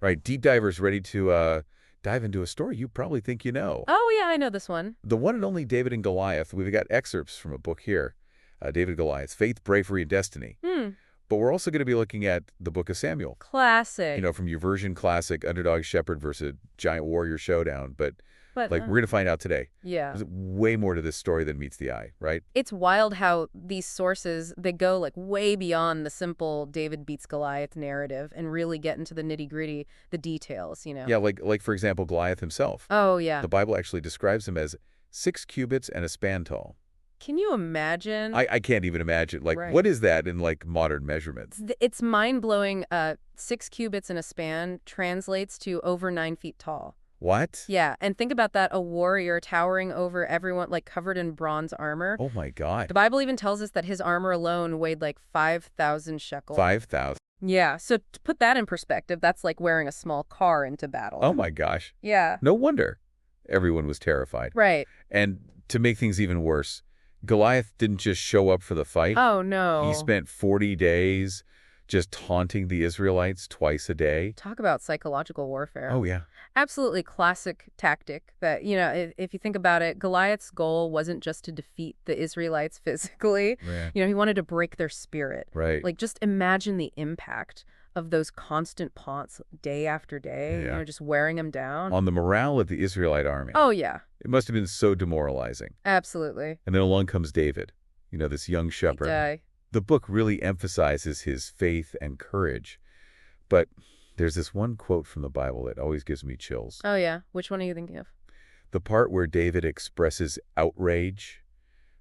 Right, deep divers ready to dive into a story you probably think you know. Oh, yeah, I know this one. The one and only David and Goliath. We've got excerpts from a book here, David and Goliath, Faith, Bravery, and Destiny. Hmm. But we're also going to be looking at the book of Samuel. Classic. From your version classic, underdog shepherd versus giant warrior showdown. But, But, we're going to find out today. yeah. There's way more to this story than meets the eye, right? It's wild how these sources, they go like way beyond the simple David beats Goliath narrative and really get into the nitty-gritty, the details. Yeah, like for example, Goliath himself. Oh, yeah. The Bible actually describes him as 6 cubits and a span tall. Can you imagine? I can't even imagine. Right. What is that in, modern measurements? It's mind-blowing. 6 cubits in a span translates to over 9 feet tall. What? Yeah, and think about that, a warrior towering over everyone, like covered in bronze armor. Oh, my God. The Bible even tells us that his armor alone weighed like 5,000 shekels. 5,000. Yeah, so to put that in perspective, that's like wearing a small car into battle. Oh, my gosh. Yeah. No wonder everyone was terrified. Right. And to make things even worse, Goliath didn't just show up for the fight. Oh, no. He spent 40 days just taunting the Israelites twice a day. Talk about psychological warfare. Oh, yeah. Absolutely classic tactic that, if you think about it, Goliath's goal wasn't just to defeat the Israelites physically. Yeah. He wanted to break their spirit. Right. Like, just imagine the impact of those constant taunts day after day, Yeah. just wearing them down. On the morale of the Israelite army. Oh, yeah. It must have been so demoralizing. Absolutely. And then along comes David, this young shepherd. The book really emphasizes his faith and courage. But there's this one quote from the Bible that always gives me chills. Oh, yeah. Which one are you thinking of? The part where David expresses outrage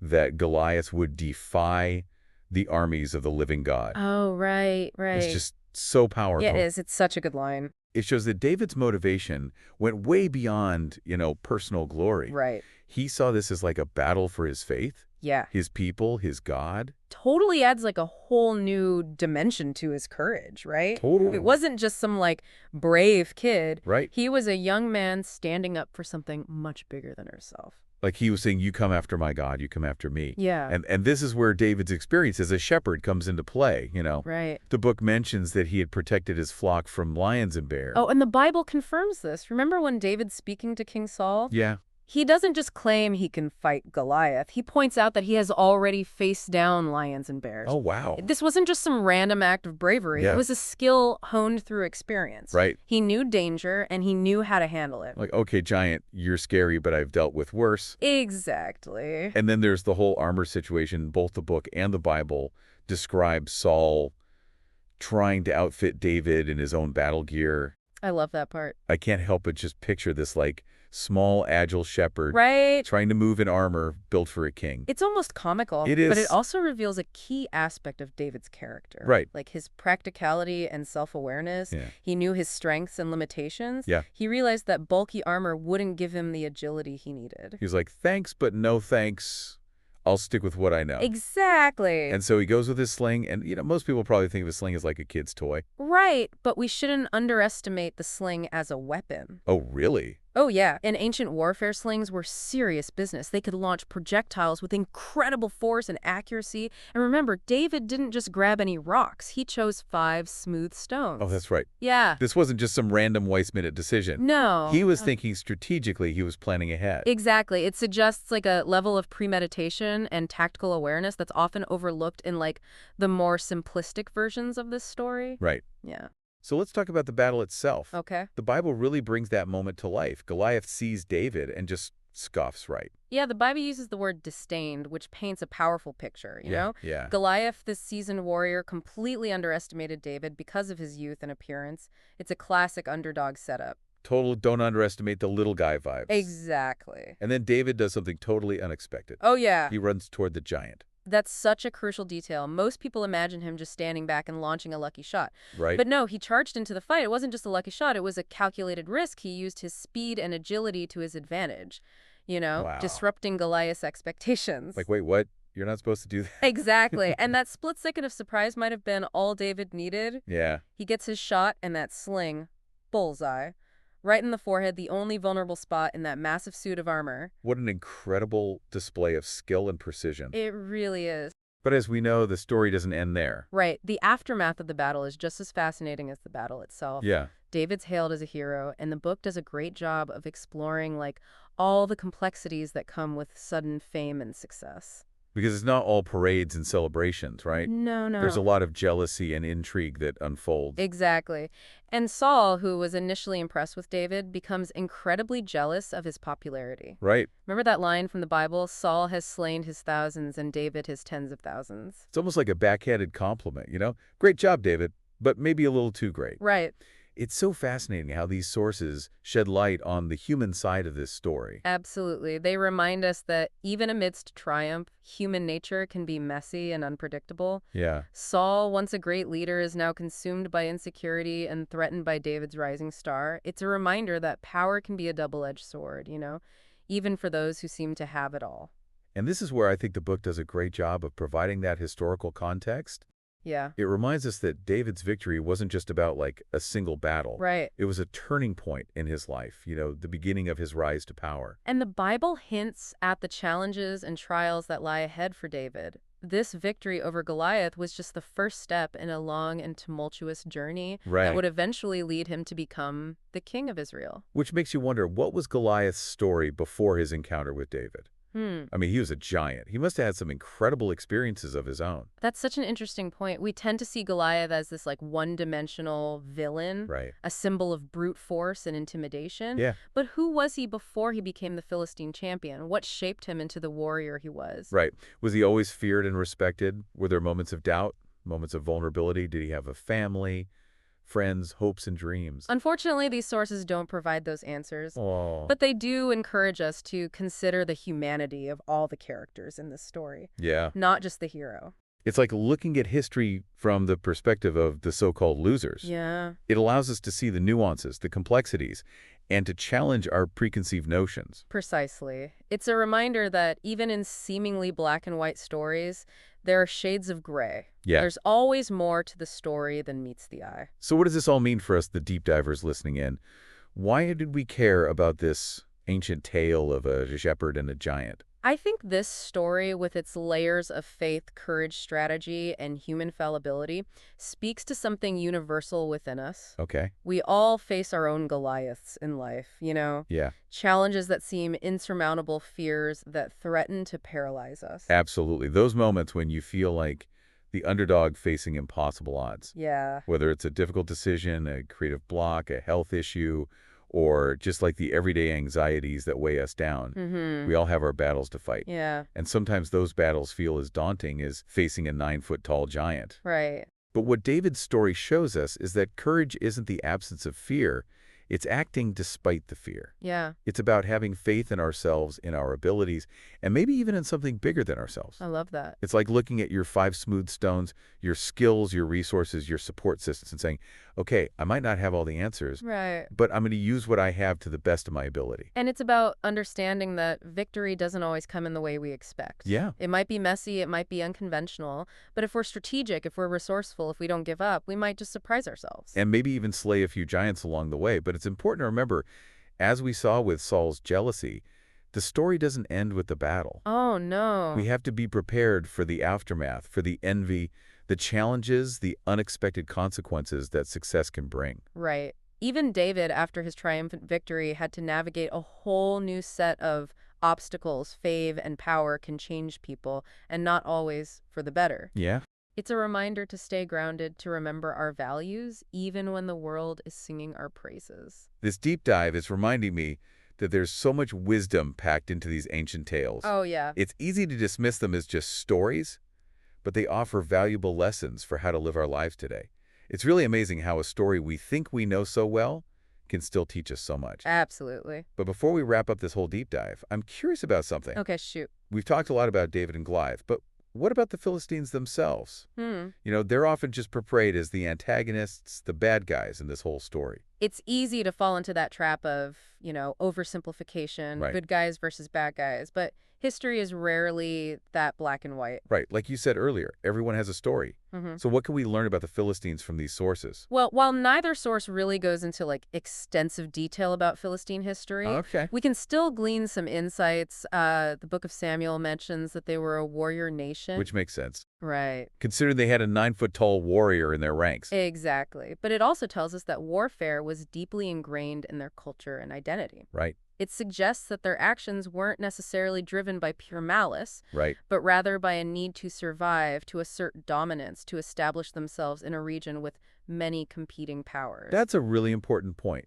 that Goliath would defy the armies of the living God. Oh, right. It's just so powerful. Yeah, it is. It's such a good line. It shows that David's motivation went way beyond, personal glory. Right. He saw this as like a battle for his faith, Yeah. his people, his God. Totally adds like a whole new dimension to his courage, right? Totally. It wasn't just some like brave kid. Right. He was a young man standing up for something much bigger than himself. Like he was saying, you come after my God, you come after me. Yeah. And this is where David's experience as a shepherd comes into play, Right. The book mentions that he had protected his flock from lions and bears. Oh, and the Bible confirms this. Remember when David's speaking to King Saul? Yeah. He doesn't just claim he can fight Goliath. He points out that he has already faced down lions and bears. Oh, wow. This wasn't just some random act of bravery. Yeah. It was a skill honed through experience. Right. He knew danger, and he knew how to handle it. Like, okay, giant, you're scary, but I've dealt with worse. Exactly. And then there's the whole armor situation. Both the book and the Bible describe Saul trying to outfit David in his own battle gear. I love that part. I can't help but just picture this, small, agile shepherd Right? trying to move in armor built for a king. It's almost comical. It is. But it also reveals a key aspect of David's character. Right. Like his practicality and self-awareness. Yeah. He knew his strengths and limitations. Yeah. He realized that bulky armor wouldn't give him the agility he needed. He's like, thanks, but no thanks. I'll stick with what I know. Exactly. And so he goes with his sling, and, most people probably think of a sling as like a kid's toy. Right, but we shouldn't underestimate the sling as a weapon. Oh, really? Oh, yeah. In ancient warfare, slings were serious business. They could launch projectiles with incredible force and accuracy. And remember, David didn't just grab any rocks. He chose 5 smooth stones. Oh, that's right. Yeah. This wasn't just some random waste-minute decision. No. He was thinking strategically. He was planning ahead. Exactly. It suggests like a level of premeditation and tactical awareness that's often overlooked in the more simplistic versions of this story. Right. Yeah. So let's talk about the battle itself. Okay. The Bible really brings that moment to life. Goliath sees David and just scoffs right. Yeah, the Bible uses the word disdained, which paints a powerful picture, you know? Yeah. Goliath, this seasoned warrior, completely underestimated David because of his youth and appearance. It's a classic underdog setup. Total don't underestimate the little guy vibes. Exactly. And then David does something totally unexpected. Oh, yeah. He runs toward the giant. That's such a crucial detail. Most people imagine him just standing back and launching a lucky shot. Right. But no, he charged into the fight. It wasn't just a lucky shot. It was a calculated risk. He used his speed and agility to his advantage, Wow. disrupting Goliath's expectations. Like, wait, what? You're not supposed to do that? Exactly. And that split second of surprise might have been all David needed. Yeah. He gets his shot, and that sling, bullseye, right in the forehead, the only vulnerable spot in that massive suit of armor. What an incredible display of skill and precision. It really is. But as we know, the story doesn't end there. Right. The aftermath of the battle is just as fascinating as the battle itself. Yeah. David's hailed as a hero, and the book does a great job of exploring, like, all the complexities that come with sudden fame and success. Because it's not all parades and celebrations, right? No, There's a no. lot of jealousy and intrigue that unfolds. Exactly. And Saul, who was initially impressed with David, becomes incredibly jealous of his popularity. Right. Remember that line from the Bible, Saul has slain his thousands and David his tens of thousands? It's almost like a backhanded compliment, you know? Great job, David, but maybe a little too great. Right. It's so fascinating how these sources shed light on the human side of this story. Absolutely. They remind us that even amidst triumph, human nature can be messy and unpredictable. Yeah. Saul, once a great leader, is now consumed by insecurity and threatened by David's rising star. It's a reminder that power can be a double-edged sword, even for those who seem to have it all. And this is where I think the book does a great job of providing that historical context. Yeah. It reminds us that David's victory wasn't just about, like, a single battle. Right. It was a turning point in his life, the beginning of his rise to power. And the Bible hints at the challenges and trials that lie ahead for David. This victory over Goliath was just the first step in a long and tumultuous journey that would eventually lead him to become the king of Israel. Which makes you wonder, what was Goliath's story before his encounter with David? I mean, he was a giant. He must have had some incredible experiences of his own. That's such an interesting point. We tend to see Goliath as this like one-dimensional villain, Right. a symbol of brute force and intimidation. Yeah. But who was he before he became the Philistine champion? What shaped him into the warrior he was? Right. Was he always feared and respected? Were there moments of doubt, moments of vulnerability? Did he have a family, friends, hopes, and dreams? Unfortunately, these sources don't provide those answers. Oh. But they do encourage us to consider the humanity of all the characters in this story, Yeah. not just the hero. It's like looking at history from the perspective of the so-called losers. Yeah. It allows us to see the nuances, the complexities, and to challenge our preconceived notions. Precisely. It's a reminder that even in seemingly black and white stories, there are shades of gray. Yeah. There's always more to the story than meets the eye. So what does this all mean for us, the deep divers listening in? Why did we care about this ancient tale of a shepherd and a giant? I think this story, with its layers of faith, courage, strategy, and human fallibility, speaks to something universal within us. Okay. We all face our own Goliaths in life, Yeah. Challenges that seem insurmountable, fears that threaten to paralyze us. Absolutely. Those moments when you feel like the underdog facing impossible odds. Yeah. Whether it's a difficult decision, a creative block, a health issue, or just like the everyday anxieties that weigh us down. We all have our battles to fight. Yeah. And sometimes those battles feel as daunting as facing a 9-foot-tall giant. Right. But what David's story shows us is that courage isn't the absence of fear. It's acting despite the fear. Yeah. It's about having faith in ourselves, in our abilities, and maybe even in something bigger than ourselves. I love that. It's like looking at your 5 smooth stones, your skills, your resources, your support systems, and saying, okay, I might not have all the answers, Right. but I'm going to use what I have to the best of my ability. And it's about understanding that victory doesn't always come in the way we expect. Yeah. It might be messy, it might be unconventional, but if we're strategic, if we're resourceful, if we don't give up, we might just surprise ourselves. And maybe even slay a few giants along the way. But it's important to remember, as we saw with Saul's jealousy, the story doesn't end with the battle. Oh, no. We have to be prepared for the aftermath, for the envy, the challenges, the unexpected consequences that success can bring. Right. Even David, after his triumphant victory, had to navigate a whole new set of obstacles. Fame and power can change people, and not always for the better. Yeah. It's a reminder to stay grounded, to remember our values, even when the world is singing our praises. This deep dive is reminding me that there's so much wisdom packed into these ancient tales. Oh, yeah. It's easy to dismiss them as just stories, but they offer valuable lessons for how to live our lives today. It's really amazing how a story we think we know so well can still teach us so much. Absolutely. But before we wrap up this whole deep dive, I'm curious about something. Okay, shoot. We've talked a lot about David and Goliath, but what about the Philistines themselves? They're often just portrayed as the antagonists, the bad guys in this whole story. It's easy to fall into that trap of, oversimplification, Right. good guys versus bad guys. But History is rarely that black and white. Right. Like you said earlier, everyone has a story. So what can we learn about the Philistines from these sources? Well, while neither source really goes into extensive detail about Philistine history, Okay. we can still glean some insights. The Book of Samuel mentions that they were a warrior nation. Which makes sense. Right. Considering they had a 9-foot-tall warrior in their ranks. Exactly. But it also tells us that warfare was deeply ingrained in their culture and identity. Right. It suggests that their actions weren't necessarily driven by pure malice, Right. but rather by a need to survive, to assert dominance, to establish themselves in a region with many competing powers. That's a really important point.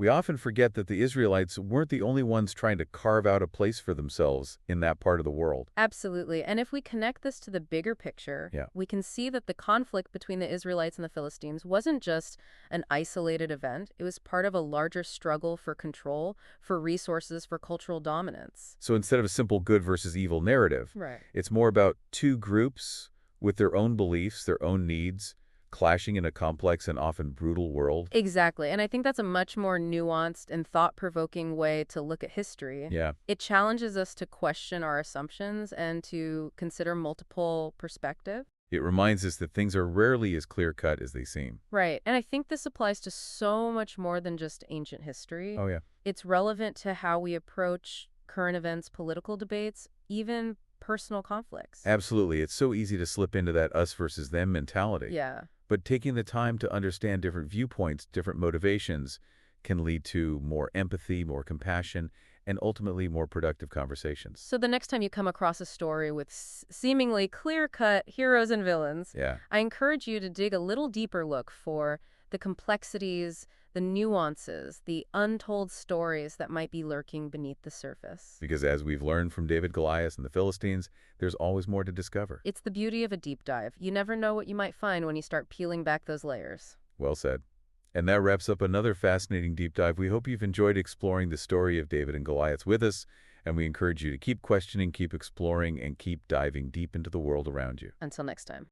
We often forget that the Israelites weren't the only ones trying to carve out a place for themselves in that part of the world. Absolutely. And if we connect this to the bigger picture, we can see that the conflict between the Israelites and the Philistines wasn't just an isolated event. It was part of a larger struggle for control, for resources, for cultural dominance. So instead of a simple good versus evil narrative, it's more about two groups with their own beliefs, their own needs, clashing in a complex and often brutal world. Exactly. And I think that's a much more nuanced and thought-provoking way to look at history. Yeah. It challenges us to question our assumptions and to consider multiple perspectives. It reminds us that things are rarely as clear-cut as they seem. Right. And I think this applies to so much more than just ancient history. Oh, yeah. It's relevant to how we approach current events, political debates, even personal conflicts. Absolutely. It's so easy to slip into that us versus them mentality. Yeah. But taking the time to understand different viewpoints, different motivations, can lead to more empathy, more compassion, and ultimately more productive conversations. So the next time you come across a story with seemingly clear-cut heroes and villains, I encourage you to dig a little deeper look for the complexities, the nuances, the untold stories that might be lurking beneath the surface. Because as we've learned from David, Goliath, and the Philistines, there's always more to discover. It's the beauty of a deep dive. You never know what you might find when you start peeling back those layers. Well said. And that wraps up another fascinating deep dive. We hope you've enjoyed exploring the story of David and Goliath with us, and we encourage you to keep questioning, keep exploring, and keep diving deep into the world around you. Until next time.